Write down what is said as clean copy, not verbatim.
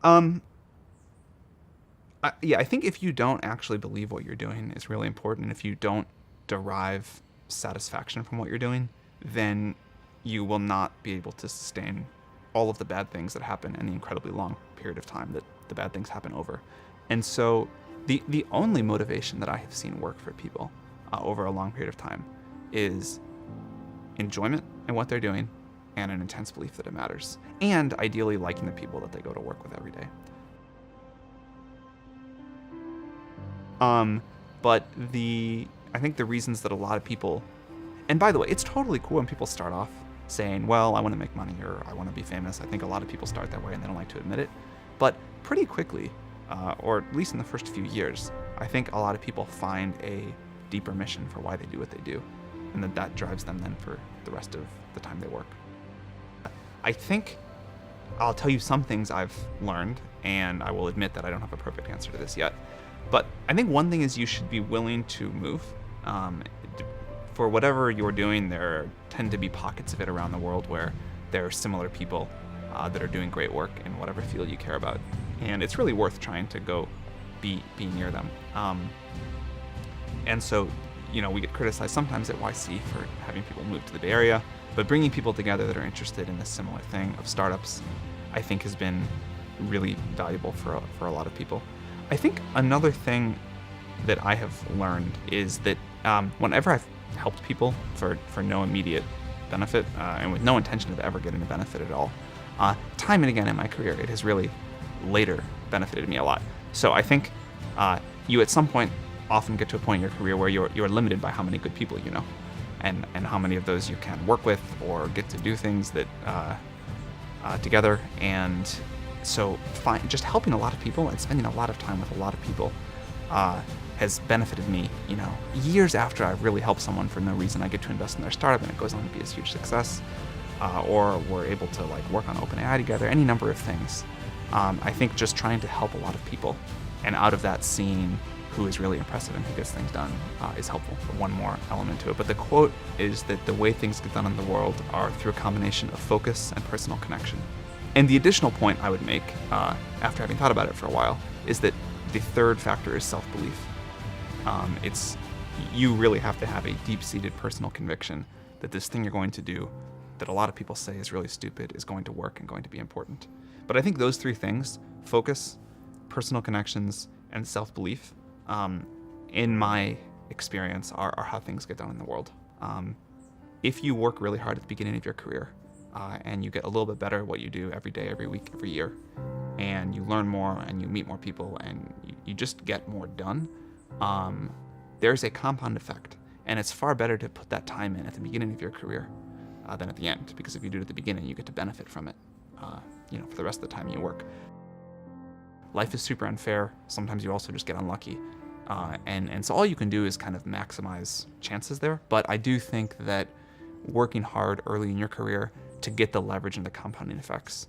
Um, I think if you don't actually believe what you're doing is really important, if you don't derive satisfaction from what you're doing, then you will not be able to sustain all of the bad things that happen in the incredibly long period of time that the bad things happen over. And so the only motivation that I have seen work for people over a long period of time is enjoyment in what they're doing and an intense belief that it matters. And ideally liking the people that they go to work with every day. But I think the reasons that a lot of people, and by the way, it's totally cool when people start off saying, well, I want to make money or I want to be famous. I think a lot of people start that way and they don't like to admit it. But pretty quickly, or at least in the first few years, I think a lot of people find a deeper mission for why they do what they do. And that drives them then for the rest of the time they work. I think I'll tell you some things I've learned, and I will admit that I don't have a perfect answer to this yet. But I think one thing is you should be willing to move. For whatever you're doing, there tend to be pockets of it around the world where there are similar people that are doing great work in whatever field you care about. And it's really worth trying to go be near them. And so, we get criticized sometimes at YC for having people move to the Bay Area, but bringing people together that are interested in this similar thing of startups, I think has been really valuable for a lot of people. I think another thing that I have learned is that whenever I've helped people for no immediate benefit and with no intention of ever getting a benefit at all, time and again in my career, it has really later benefited me a lot. So I think you at some point often get to a point in your career where you're limited by how many good people you know and how many of those you can work with or get to do things that together. And so just helping a lot of people and spending a lot of time with a lot of people has benefited me, years after I've really helped someone for no reason. I get to invest in their startup and it goes on to be a huge success. Or we're able to work on OpenAI together, any number of things. I think just trying to help a lot of people and out of that seeing who is really impressive and who gets things done is helpful. One more element to it. But the quote is that the way things get done in the world are through a combination of focus and personal connection. And the additional point I would make, after having thought about it for a while, is that the third factor is self-belief. You really have to have a deep-seated personal conviction that this thing you're going to do that a lot of people say is really stupid is going to work and going to be important. But I think those three things, focus, personal connections, and self-belief, in my experience, are how things get done in the world. If you work really hard at the beginning of your career, and you get a little bit better at what you do every day, every week, every year, and you learn more and you meet more people and you just get more done, there's a compound effect. And it's far better to put that time in at the beginning of your career than at the end, because if you do it at the beginning, you get to benefit from it for the rest of the time you work. Life is super unfair. Sometimes you also just get unlucky. And so all you can do is kind of maximize chances there. But I do think that working hard early in your career to get the leverage and the compounding effects